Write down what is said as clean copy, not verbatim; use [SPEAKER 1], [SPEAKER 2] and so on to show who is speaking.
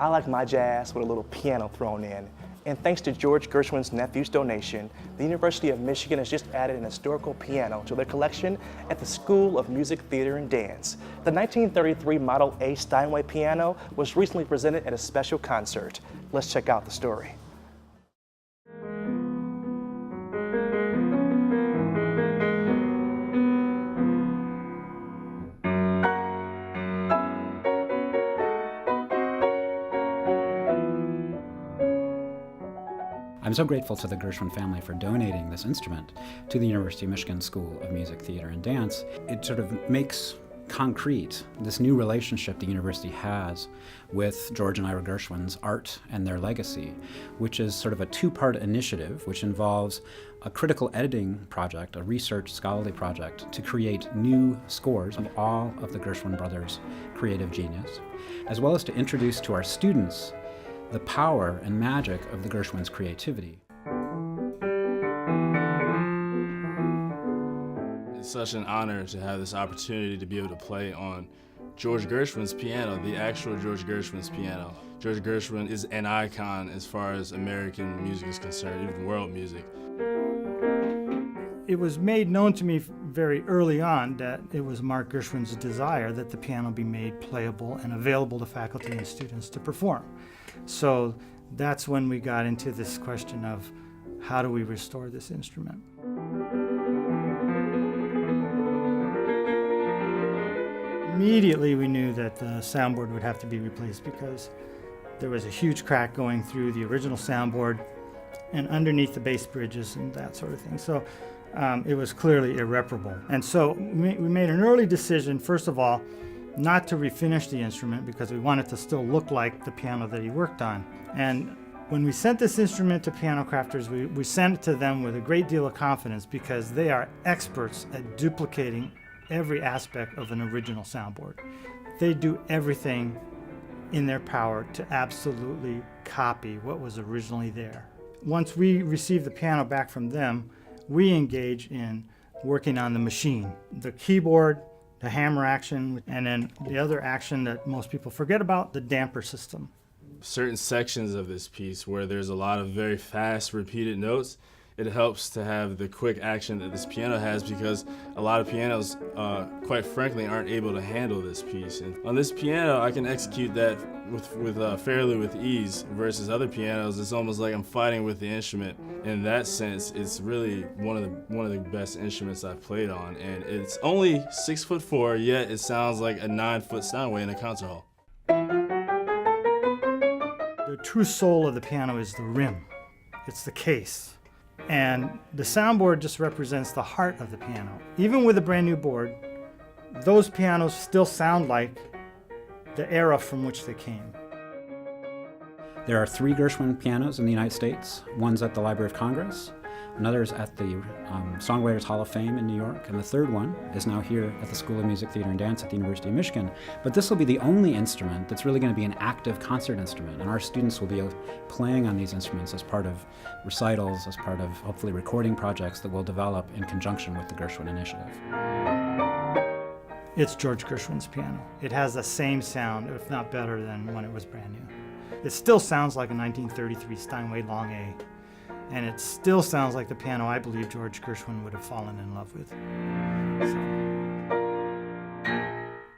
[SPEAKER 1] I like my jazz with a little piano thrown in. And thanks to George Gershwin's nephew's donation, the University of Michigan has just added an historical piano to their collection at the School of Music, Theater, and Dance. The 1933 Model A Steinway piano was recently presented at a special concert. Let's check out the story.
[SPEAKER 2] I'm so grateful to the Gershwin family for donating this instrument to the University of Michigan School of Music, Theater, and Dance. It sort of makes concrete this new relationship the university has with George and Ira Gershwin's art and their legacy, which is sort of a two-part initiative which involves a critical editing project, a research scholarly project, to create new scores of all of the Gershwin brothers' creative genius, as well as to introduce to our students the power and magic of the Gershwin's creativity.
[SPEAKER 3] It's such an honor to have this opportunity to be able to play on George Gershwin's piano, the actual George Gershwin's piano. George Gershwin is an icon as far as American music is concerned, even world music.
[SPEAKER 4] It was made known to me very early on that it was Mark Gershwin's desire that the piano be made playable and available to faculty and students to perform. So that's when we got into this question of how do we restore this instrument. Immediately we knew that the soundboard would have to be replaced because there was a huge crack going through the original soundboard and underneath the bass bridges and that sort of thing. So it was clearly irreparable. And so we made an early decision, first of all, not to refinish the instrument because we wanted to still look like the piano that he worked on. And when we sent this instrument to piano crafters, we sent it to them with a great deal of confidence because they are experts at duplicating every aspect of an original soundboard. They do everything in their power to absolutely copy what was originally there. Once we receive the piano back from them, we engage in working on the machine, the keyboard, the hammer action, and then the other action that most people forget about, the damper system.
[SPEAKER 3] Certain sections of this piece where there's a lot of very fast repeated notes, it helps to have the quick action that this piano has because a lot of pianos, quite frankly, aren't able to handle this piece. And on this piano, I can execute that fairly with ease versus other pianos. It's almost like I'm fighting with the instrument. In that sense, it's really one of the best instruments I've played on, and it's only 6'4", yet it sounds like a 9-foot Steinway in a concert hall.
[SPEAKER 4] The true soul of the piano is the rim. It's the case. And the soundboard just represents the heart of the piano. Even with a brand new board, those pianos still sound like the era from which they came.
[SPEAKER 2] There are 3 Gershwin pianos in the United States. One's at the Library of Congress, another's at the Songwriters Hall of Fame in New York, and the third one is now here at the School of Music, Theater, and Dance at the University of Michigan. But this will be the only instrument that's really going to be an active concert instrument, and our students will be playing on these instruments as part of recitals, as part of hopefully recording projects that we'll develop in conjunction with the Gershwin Initiative.
[SPEAKER 4] It's George Gershwin's piano. It has the same sound, if not better than when it was brand new. It still sounds like a 1933 Steinway Long A, and it still sounds like the piano I believe George Gershwin would have fallen in love with. So.